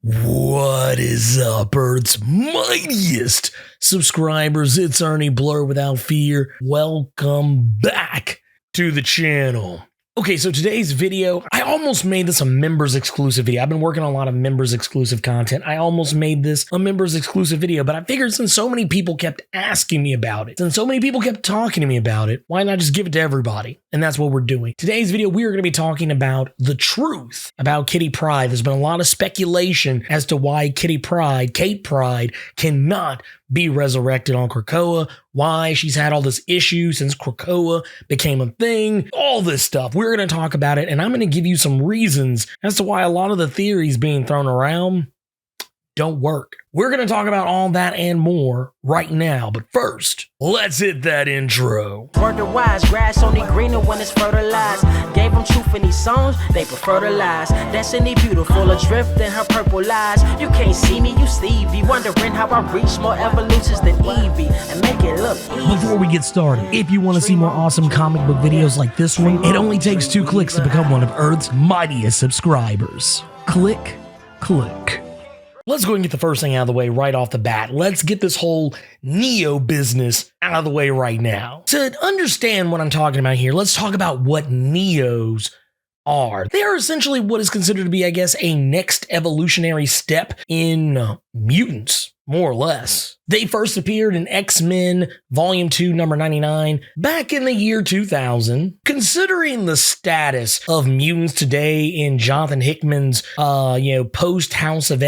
What is up, Earth's mightiest subscribers? It's Ernie Blerd without fear. Welcome back to the channel. Okay, so today's video, I almost made this a members exclusive video. I've been working on a lot of members exclusive content. I almost made this a members exclusive video, but I figured since so many people kept asking me about it, since so many people kept talking to me about it, why not just give it to everybody? And that's what we're doing. Today's video, we are going to be talking about the truth about Kitty Pryde. There's been a lot of speculation as to why Kitty Pryde, Kate Pryde, cannot be resurrected on Krakoa, why she's had all this issue since Krakoa became a thing, all this stuff. We're going to talk about it, and I'm going to give you some reasons as to why a lot of the theories being thrown around don't work. We're going to talk about all that and more right now, but first, let's hit that intro. Word to wise, grass only greener when it's fertilized. Gave them truth in these songs, they prefer to lies. Destiny beautiful, adrift in her purple lies. You can't see me, you Stevie, wondering how I reach more evolutions than Evie and make it look easy. Before we get started, if you want to see more awesome comic book videos like this one, it only takes 2 clicks to become one of Earth's mightiest subscribers. Click. Let's go and get the first thing out of the way right off the bat. Let's get this whole Neo business out of the way right now. To understand what I'm talking about here, let's talk about what Neos are. They are essentially what is considered to be, I guess, a next evolutionary step in mutants, more or less. They first appeared in X-Men Volume 2, number 99, back in the year 2000. Considering the status of mutants today in Jonathan Hickman's, post-House of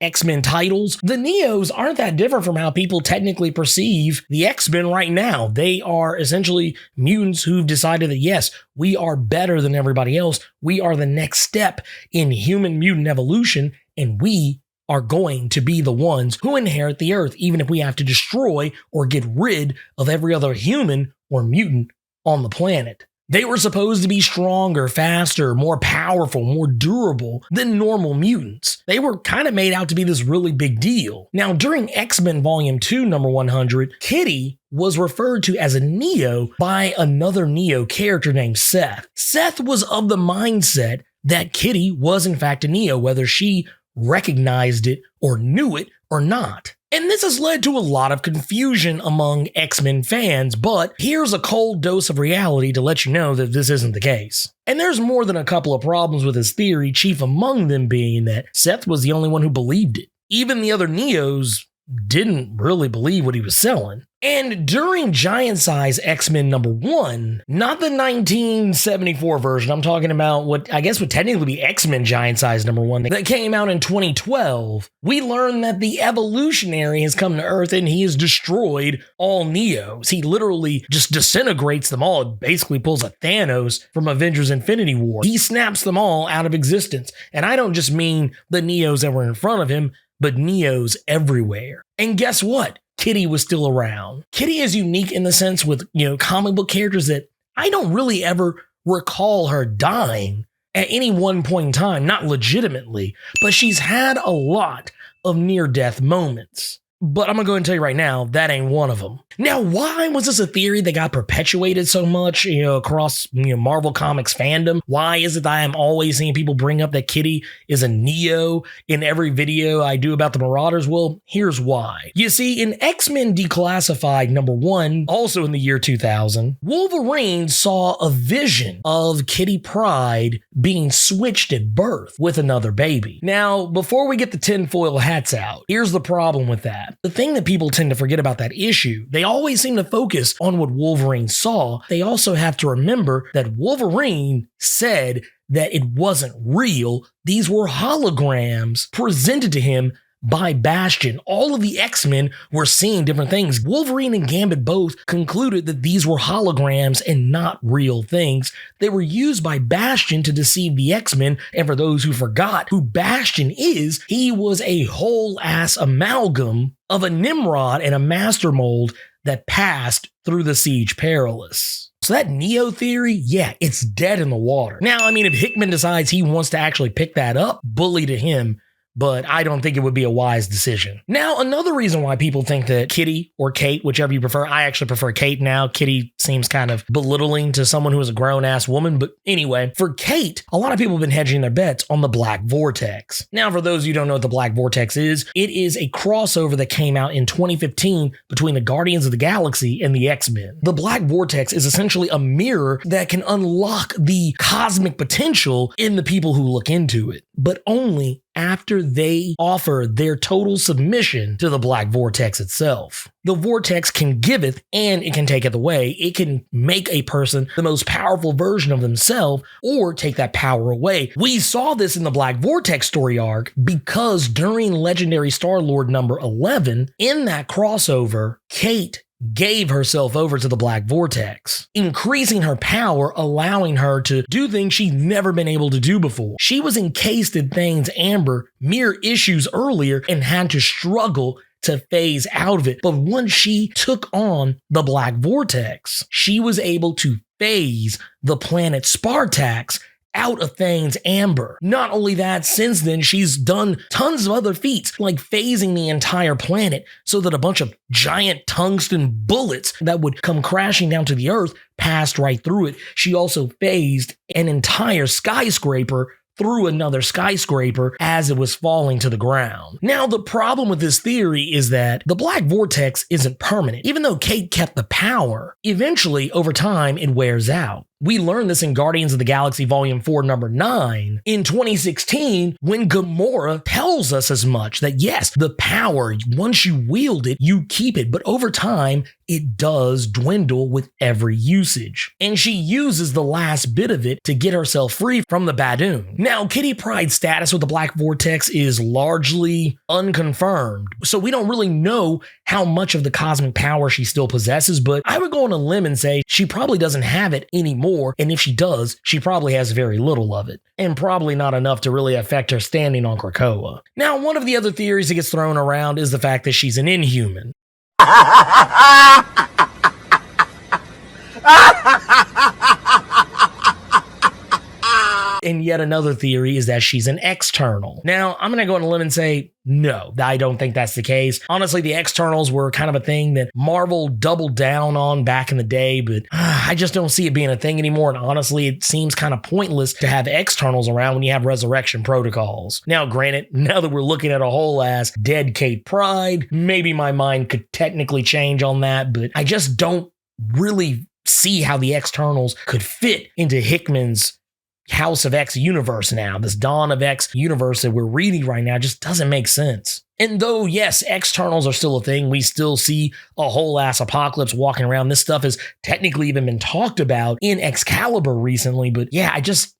X-Men titles, the Neos aren't that different from how people technically perceive the X-Men right now. They are essentially mutants who've decided that, yes, we are better than everybody else. We are the next step in human mutant evolution, and we are going to be the ones who inherit the Earth, even if we have to destroy or get rid of every other human or mutant on the planet. They were supposed to be stronger, faster, more powerful, more durable than normal mutants. They were kind of made out to be this really big deal. Now, during X-Men Volume 2, number 100, Kitty was referred to as a Neo by another Neo character named Seth. Seth was of the mindset that Kitty was in fact a Neo, whether she recognized it or knew it or not. And this has led to a lot of confusion among X-Men fans, but here's a cold dose of reality to let you know that this isn't the case. And there's more than a couple of problems with his theory, chief among them being that Seth was the only one who believed it. Even the other Neos didn't really believe what he was selling. And during Giant Size X-Men number 1, not the 1974 version, I'm talking about what I guess would technically be X-Men Giant Size number 1 that came out in 2012, we learned that the Evolutionary has come to Earth and he has destroyed all Neos. He literally just disintegrates them all. It basically pulls a Thanos from Avengers Infinity War. He snaps them all out of existence. And I don't just mean the Neos that were in front of him, but Neos everywhere. And guess what? Kitty was still around. Kitty is unique in the sense with, comic book characters that I don't really ever recall her dying at any one point in time, not legitimately, but she's had a lot of near-death moments. But I'm going to go ahead and tell you right now, that ain't one of them. Now, why was this a theory that got perpetuated so much, across, Marvel Comics fandom? Why is it that I'm always seeing people bring up that Kitty is a Neo in every video I do about the Marauders? Well, here's why. You see, in X-Men Declassified number 1, also in the year 2000, Wolverine saw a vision of Kitty Pryde being switched at birth with another baby. Now, before we get the tinfoil hats out, here's the problem with that. The thing that people tend to forget about that issue, they always seem to focus on what Wolverine saw. They also have to remember that Wolverine said that it wasn't real. These were holograms presented to him by Bastion. All of the X-Men were seeing different things. Wolverine and Gambit both concluded that these were holograms and not real things. They were used by Bastion to deceive the X-Men, and for those who forgot who Bastion is, he was a whole-ass amalgam of a Nimrod and a Master Mold that passed through the Siege Perilous. So that Neo theory, yeah, it's dead in the water. Now, if Hickman decides he wants to actually pick that up, bully to him, but I don't think it would be a wise decision. Now, another reason why people think that Kitty or Kate, whichever you prefer, I actually prefer Kate now. Kitty seems kind of belittling to someone who is a grown-ass woman, but anyway, for Kate, a lot of people have been hedging their bets on the Black Vortex. Now, for those of you who don't know what the Black Vortex is, it is a crossover that came out in 2015 between the Guardians of the Galaxy and the X-Men. The Black Vortex is essentially a mirror that can unlock the cosmic potential in the people who look into it, but only after they offer their total submission to the Black Vortex itself. The Vortex can giveth and it can taketh away. It can make a person the most powerful version of themselves or take that power away. We saw this in the Black Vortex story arc because during Legendary Star-Lord number 11, in that crossover, Kate gave herself over to the Black Vortex, increasing her power, allowing her to do things she'd never been able to do before. She was encased in Thane's Amber mere issues earlier and had to struggle to phase out of it. But once she took on the Black Vortex, she was able to phase the planet Spartax out of Thane's Amber. Not only that, since then, she's done tons of other feats, like phasing the entire planet so that a bunch of giant tungsten bullets that would come crashing down to the Earth passed right through it. She also phased an entire skyscraper through another skyscraper as it was falling to the ground. Now, the problem with this theory is that the Black Vortex isn't permanent. Even though Kate kept the power, eventually, over time, it wears out. We learned this in Guardians of the Galaxy Volume 4, number 9, in 2016, when Gamora tells us as much, that yes, the power, once you wield it, you keep it, but over time, it does dwindle with every usage. And she uses the last bit of it to get herself free from the Badoon. Now, Kitty Pryde's status with the Black Vortex is largely unconfirmed, so we don't really know how much of the cosmic power she still possesses, but I would go on a limb and say she probably doesn't have it anymore. And if she does, she probably has very little of it, and probably not enough to really affect her standing on Krakoa. Now, one of the other theories that gets thrown around is the fact that she's an Inhuman. And yet another theory is that she's an external. Now, I'm going to go on a limb and say, no, I don't think that's the case. Honestly, the externals were kind of a thing that Marvel doubled down on back in the day, but I just don't see it being a thing anymore. And honestly, it seems kind of pointless to have externals around when you have resurrection protocols. Now, granted, now that we're looking at a whole ass dead Kate Pryde, maybe my mind could technically change on that, but I just don't really see how the externals could fit into Hickman's House of X universe now. This Dawn of X universe that we're reading right now just doesn't make sense. And though, yes, externals are still a thing, we still see a whole ass Apocalypse walking around. This stuff has technically even been talked about in Excalibur recently, but yeah, I just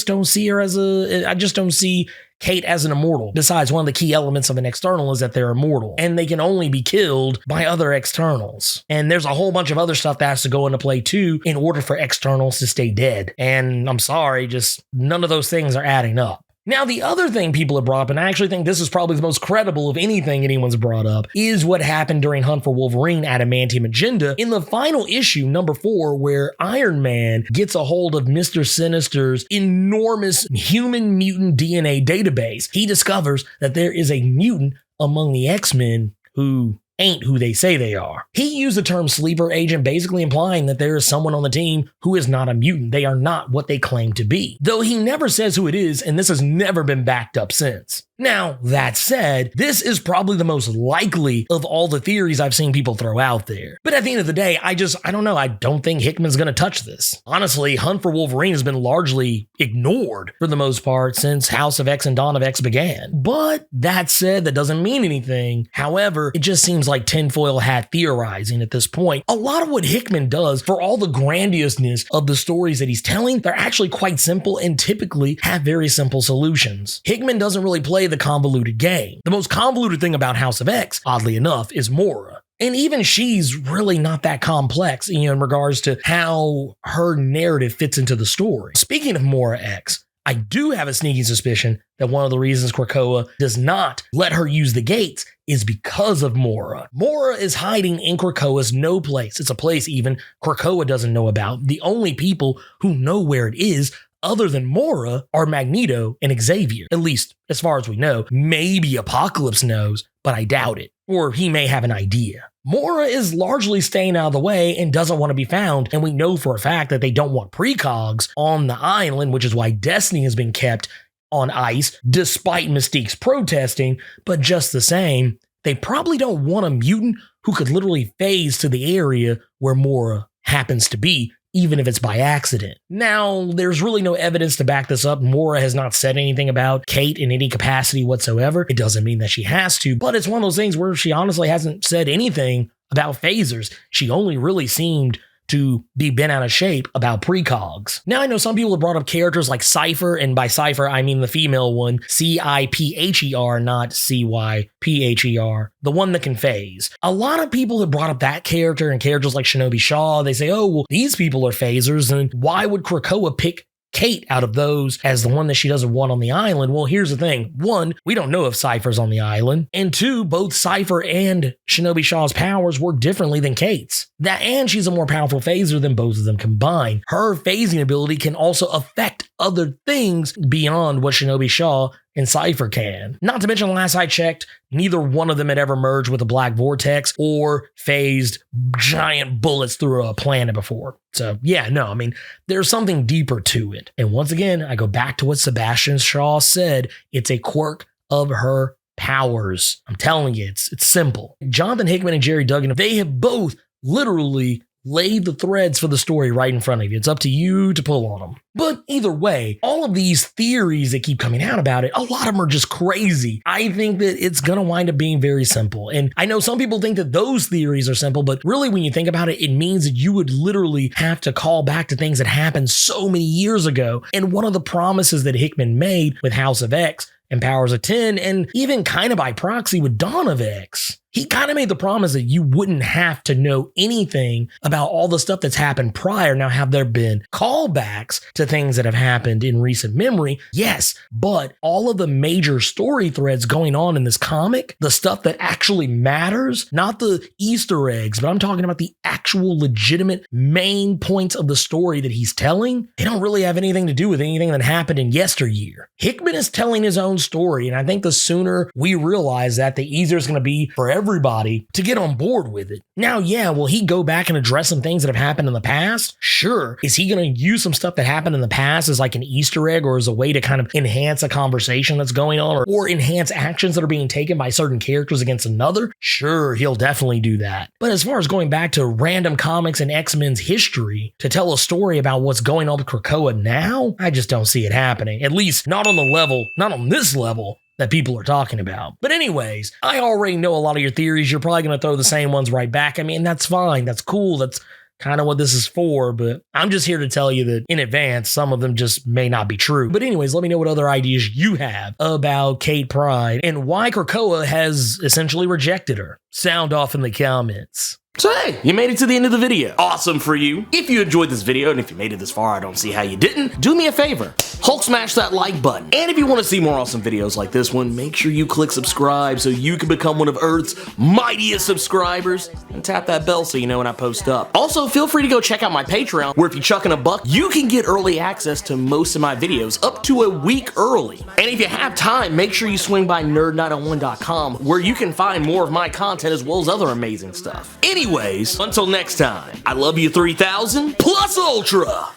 don't see her as I just don't see Kate as an immortal. Besides, one of the key elements of an external is that they're immortal, and they can only be killed by other externals. And there's a whole bunch of other stuff that has to go into play too in order for externals to stay dead. And I'm sorry, just none of those things are adding up. Now, the other thing people have brought up, and I actually think this is probably the most credible of anything anyone's brought up, is what happened during Hunt for Wolverine Adamantium Agenda in the final issue, number 4, where Iron Man gets a hold of Mr. Sinister's enormous human mutant DNA database. He discovers that there is a mutant among the X-Men who ain't who they say they are. He used the term sleeper agent, basically implying that there is someone on the team who is not a mutant. They are not what they claim to be. Though he never says who it is, and this has never been backed up since. Now, that said, this is probably the most likely of all the theories I've seen people throw out there. But at the end of the day, I don't know. I don't think Hickman's going to touch this. Honestly, Hunt for Wolverine has been largely ignored for the most part since House of X and Dawn of X began. But that said, that doesn't mean anything. However, it just seems like tinfoil hat theorizing at this point. A lot of what Hickman does, for all the grandiousness of the stories that he's telling, they're actually quite simple and typically have very simple solutions. Hickman doesn't really play the convoluted game. The most convoluted thing about House of X, oddly enough, is Moira. And even she's really not that complex, in regards to how her narrative fits into the story. Speaking of Moira X, I do have a sneaky suspicion that one of the reasons Krakoa does not let her use the gates is because of Moira. Moira is hiding in Krakoa's no place. It's a place even Krakoa doesn't know about. The only people who know where it is other than Mora are Magneto and Xavier, at least as far as we know. Maybe Apocalypse knows, but I doubt it. Or he may have an idea. Mora is largely staying out of the way and doesn't want to be found, and we know for a fact that they don't want precogs on the island, which is why Destiny has been kept on ice despite Mystique's protesting. But just the same, they probably don't want a mutant who could literally phase to the area where Mora happens to be, even if it's by accident. Now, there's really no evidence to back this up. Mora has not said anything about Kate in any capacity whatsoever. It doesn't mean that she has to, but it's one of those things where she honestly hasn't said anything about phasers. She only really seemed to be bent out of shape about precogs. Now, I know some people have brought up characters like Cypher, and by Cypher, I mean the female one, Cipher, not Cypher, the one that can phase. A lot of people have brought up that character and characters like Shinobi Shaw. They say, oh, well, these people are phasers, and why would Krakoa pick Kate out of those as the one that she doesn't want on the island? Well, here's the thing. One, we don't know if Cypher's on the island. And two, both Cypher and Shinobi Shaw's powers work differently than Kate's. That, and she's a more powerful phaser than both of them combined. Her phasing ability can also affect other things beyond what Shinobi Shaw and Cypher can. Not to mention, last I checked, neither one of them had ever merged with a Black Vortex or phased giant bullets through a planet before. So yeah, no, I mean, there's something deeper to it. And once again, I go back to what Sebastian Shaw said. It's a quirk of her powers. I'm telling you, it's simple. Jonathan Hickman and Jerry Duggan, they have both literally laid the threads for the story right in front of you. It's up to you to pull on them. But either way, all of these theories that keep coming out about it, a lot of them are just crazy. I think that it's going to wind up being very simple. And I know some people think that those theories are simple, but really when you think about it, it means that you would literally have to call back to things that happened so many years ago. And one of the promises that Hickman made with House of X and Powers of 10, and even kind of by proxy with Dawn of X, he kind of made the promise that you wouldn't have to know anything about all the stuff that's happened prior. Now, have there been callbacks to things that have happened in recent memory? Yes, but all of the major story threads going on in this comic, the stuff that actually matters, not the Easter eggs, but I'm talking about the actual legitimate main points of the story that he's telling, they don't really have anything to do with anything that happened in yesteryear. Hickman is telling his own story, and I think the sooner we realize that, the easier it's going to be for everybody to get on board with it. Now, yeah, will he go back and address some things that have happened in the past? Sure. Is he going to use some stuff that happened in the past as like an Easter egg or as a way to kind of enhance a conversation that's going on, or enhance actions that are being taken by certain characters against another? Sure, he'll definitely do that. But as far as going back to random comics and X-Men's history to tell a story about what's going on with Krakoa now, I just don't see it happening. At least not on the level, not on this level that people are talking about. But anyways, I already know a lot of your theories. You're probably going to throw the same ones right back at me, and that's fine. That's cool. That's kind of what this is for, but I'm just here to tell you that in advance, some of them just may not be true. But anyways, let me know what other ideas you have about Kate Pryde and why Krakoa has essentially rejected her. Sound off in the comments. So hey, you made it to the end of the video. Awesome for you. If you enjoyed this video, and if you made it this far, I don't see how you didn't, do me a favor. Hulk smash that like button. And if you want to see more awesome videos like this one, make sure you click subscribe so you can become one of Earth's mightiest subscribers, and tap that bell so you know when I post up. Also, feel free to go check out my Patreon, where if you chuck in $1, you can get early access to most of my videos up to a week early. And if you have time, make sure you swing by nerd901.com, where you can find more of my content as well as other amazing stuff. Anyways, until next time, I love you 3000 plus Ultra!